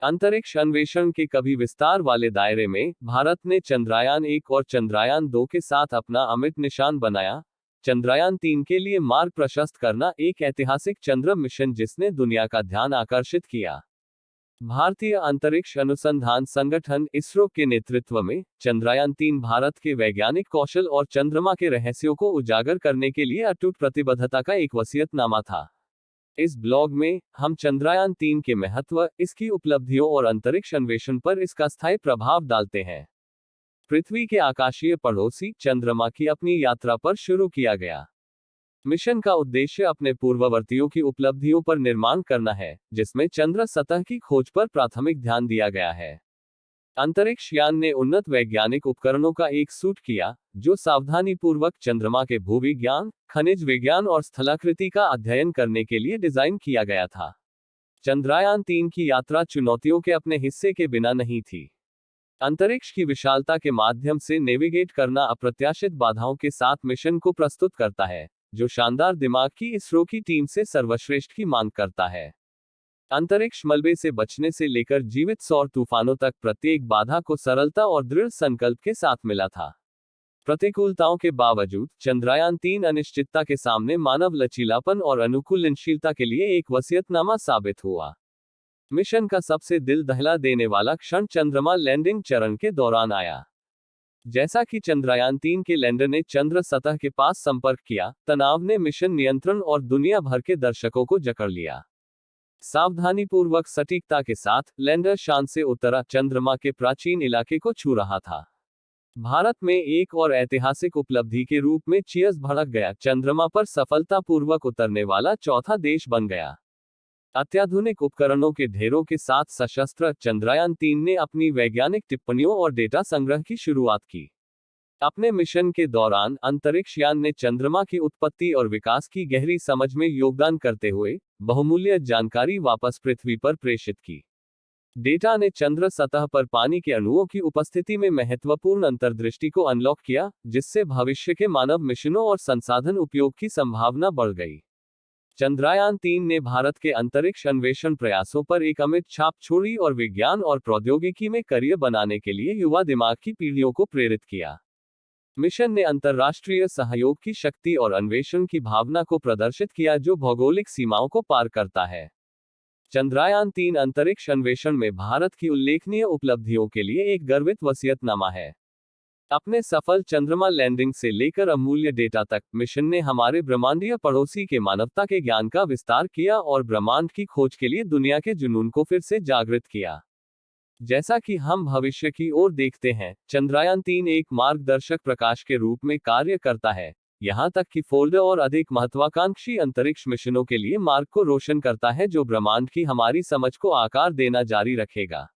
अंतरिक्ष अन्वेषण के कभी विस्तार वाले दायरे में भारत ने चंद्रयान 1 और चंद्रयान 2 के साथ अपना अमिट निशान बनाया। चंद्रयान 3 के लिए मार्ग प्रशस्त करना एक ऐतिहासिक चंद्र मिशन जिसने दुनिया का ध्यान आकर्षित किया। भारतीय अंतरिक्ष अनुसंधान संगठन इसरो के नेतृत्व में चंद्रयान 3 भारत के वैज्ञानिक कौशल और चंद्रमा के रहस्यों को उजागर करने के लिए अटूट प्रतिबद्धता का एक वसीयतनामा था। इस ब्लॉग में हम चंद्रयान 3 के महत्व, इसकी उपलब्धियों और अंतरिक्ष अन्वेषण पर इसका स्थायी प्रभाव डालते हैं। पृथ्वी के आकाशीय पड़ोसी चंद्रमा की अपनी यात्रा पर शुरू किया गया। मिशन का उद्देश्य अपने पूर्ववर्तियों की उपलब्धियों पर निर्माण करना है, जिसमें चंद्र सतह की खोज पर प्राथमिक ध्यान दिया गया है। अंतरिक्ष यान ने उन्नत वैज्ञानिक उपकरणों का एक सूट किया, जो सावधानीपूर्वक चंद्रमा के भूविज्ञान, खनिज विज्ञान और स्थलाकृति का अध्ययन करने के लिए डिजाइन किया गया था। चंद्रयान 3 की यात्रा चुनौतियों के अपने हिस्से के बिना नहीं थी। अंतरिक्ष की विशालता के माध्यम से नेविगेट करना अप्रत्याशित बाधाओं के साथ मिशन को प्रस्तुत करता है, जो शानदार दिमाग की इसरो की टीम से सर्वश्रेष्ठ की मांग करता है। अंतरिक्ष मलबे से बचने से लेकर जीवित सौर तूफानों तक प्रत्येक बाधा को सरलता और दृढ़ संकल्प के साथ मिला था। प्रतिकूलताओं के बावजूद चंद्रयान 3 अनिश्चितता के सामने मानव लचीलापन और अनुकूलनशीलता के लिए एक वसीयतनामा साबित हुआ। मिशन का सबसे दिल दहला देने वाला क्षण चंद्रमा लैंडिंग चरण के दौरान आया। जैसा कि चंद्रयान 3 के लैंडर ने चंद्र सतह के पास संपर्क किया, तनाव ने मिशन नियंत्रण और दुनिया भर के दर्शकों को जकड़ लिया। सावधानीपूर्वक सटीकता के साथ लैंडर शान से उतरा, चंद्रमा के प्राचीन इलाके को छू रहा था। भारत में एक और ऐतिहासिक उपलब्धि के रूप में चीयर्स भड़क गया, चंद्रमा पर सफलतापूर्वक उतरने वाला चौथा देश बन गया। अत्याधुनिक उपकरणों के ढेरों के साथ सशस्त्र चंद्रयान 3 ने अपनी वैज्ञानिक टिप्पणियों और डेटा संग्रह की शुरुआत की। अपने मिशन के दौरान अंतरिक्ष यान ने चंद्रमा की उत्पत्ति और विकास की गहरी समझ में योगदान करते हुए बहुमूल्य जानकारी वापस पृथ्वी पर प्रेषित की। डेटा ने चंद्र सतह पर पानी के अणुओं की उपस्थिति में महत्वपूर्ण अंतर्दृष्टि को अनलॉक किया, जिससे भविष्य के मानव मिशनों और संसाधन उपयोग की संभावना बढ़ गई। चंद्रयान 3 ने भारत के अंतरिक्ष अन्वेषण प्रयासों पर एक अमिट छाप छोड़ी और विज्ञान और प्रौद्योगिकी में करियर बनाने के लिए युवा दिमाग की पीढ़ियों को प्रेरित किया। मिशन ने अंतर्राष्ट्रीय सहयोग की शक्ति और अन्वेषण की भावना को प्रदर्शित किया, जो भौगोलिक सीमाओं को पार करता है। चंद्रयान 3 अंतरिक्ष अन्वेषण में भारत की उल्लेखनीय उपलब्धियों के लिए एक गर्वित वसीयतनामा है। अपने सफल चंद्रमा लैंडिंग से लेकर अमूल्य डेटा तक, मिशन ने हमारे ब्रह्मांडीय पड़ोसी के मानवता के ज्ञान का विस्तार किया और ब्रह्मांड की खोज के लिए दुनिया के जुनून को फिर से जागृत किया। जैसा कि हम भविष्य की ओर देखते हैं, चंद्रयान 3 एक मार्गदर्शक प्रकाश के रूप में कार्य करता है, यहाँ तक कि फोल्डर और अधिक महत्वाकांक्षी अंतरिक्ष मिशनों के लिए मार्ग को रोशन करता है, जो ब्रह्मांड की हमारी समझ को आकार देना जारी रखेगा।